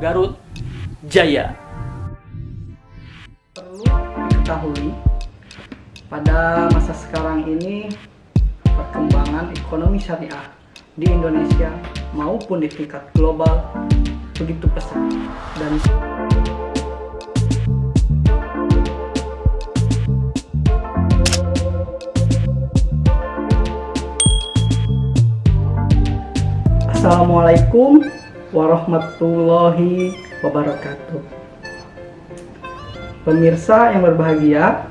Garut Jaya. Perlu diketahui, pada masa sekarang ini perkembangan ekonomi syariah di Indonesia maupun di tingkat global begitu pesat dan Assalamualaikum warahmatullahi wabarakatuh. Pemirsa yang berbahagia,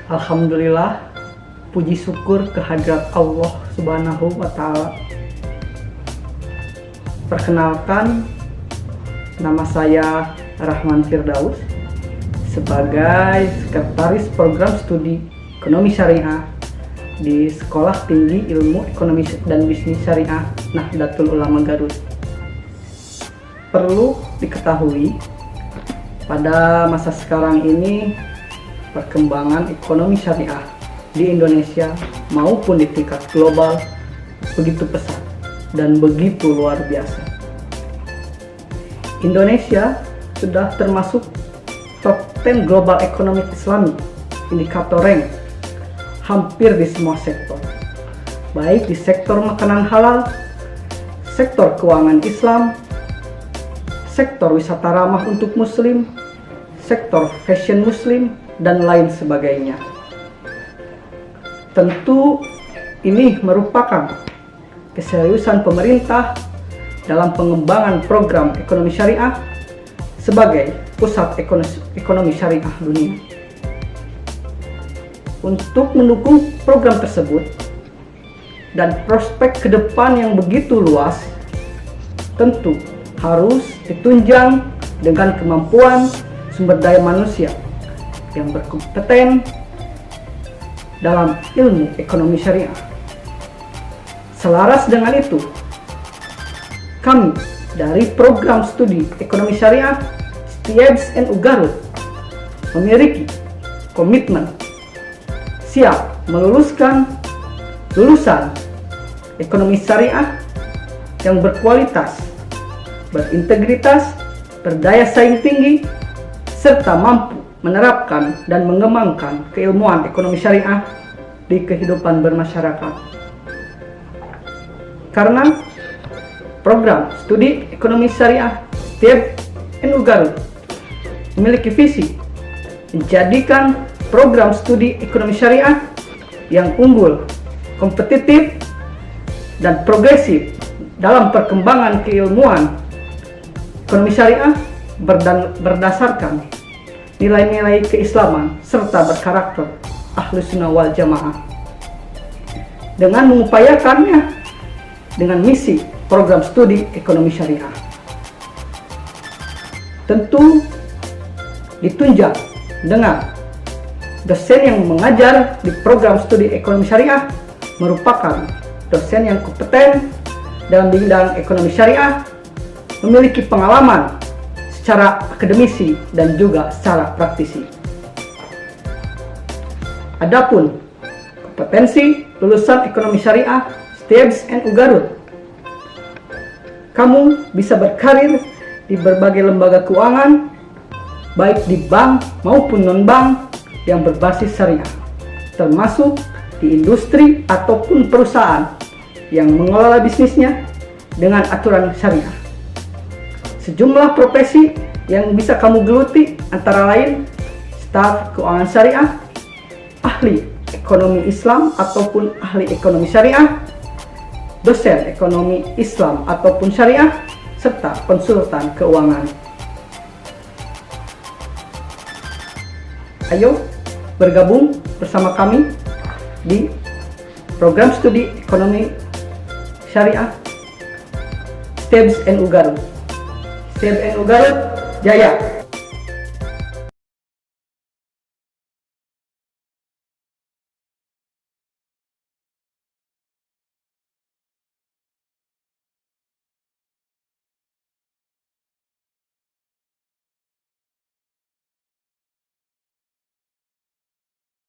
alhamdulillah, puji syukur kehadirat Allah Subhanahu wa Ta'ala. Perkenalkan, nama saya Rahman Firdaus sebagai Sekretaris Program Studi Ekonomi Syariah di Sekolah Tinggi Ilmu Ekonomi dan Bisnis Syariah Nahdlatul Ulama Garut. Perlu diketahui, pada masa sekarang ini perkembangan ekonomi syariah di Indonesia maupun di tingkat global begitu pesat dan begitu luar biasa. Indonesia sudah termasuk top 10 Global Economic Islami indikator rank hampir di semua sektor, baik di sektor makanan halal, sektor keuangan Islam, sektor wisata ramah untuk muslim, sektor fashion muslim, dan lain sebagainya. Tentu ini merupakan keseriusan pemerintah dalam pengembangan program ekonomi syariah sebagai pusat ekonomi syariah dunia. Untuk mendukung program tersebut dan prospek ke depan yang begitu luas, tentu harus ditunjang dengan kemampuan sumber daya manusia yang berkompeten dalam ilmu ekonomi syariah. Selaras dengan itu, kami dari program studi ekonomi syariah STIEBS NU Garut memiliki komitmen siap meluluskan lulusan ekonomi syariah yang berkualitas, berintegritas, berdaya saing tinggi, serta mampu menerapkan dan mengembangkan keilmuan ekonomi syariah di kehidupan bermasyarakat. Karena program studi ekonomi syariah STIEBS NU Garut memiliki visi menjadikan program studi ekonomi syariah yang unggul, kompetitif, dan progresif dalam perkembangan keilmuan ekonomi syariah berdasarkan nilai-nilai keislaman serta berkarakter Ahlus Sunnah wal Jamaah. Dengan mengupayakannya dengan misi program studi ekonomi syariah, tentu ditunjang dengan dosen yang mengajar di program studi ekonomi syariah merupakan dosen yang kompeten dalam bidang ekonomi syariah, memiliki pengalaman secara akademisi dan juga secara praktisi. Adapun kompetensi lulusan ekonomi syariah STIEBS NU Garut, kamu bisa berkarir di berbagai lembaga keuangan, baik di bank maupun non-bank yang berbasis syariah, termasuk di industri ataupun perusahaan yang mengelola bisnisnya dengan aturan syariah. Sejumlah profesi yang bisa kamu geluti antara lain staf keuangan syariah, ahli ekonomi Islam ataupun ahli ekonomi syariah, dosen ekonomi Islam ataupun syariah, serta konsultan keuangan. Ayo bergabung bersama kami di program studi ekonomi syariah STIEBS NU Garut. STIEBS NU Garut Jaya.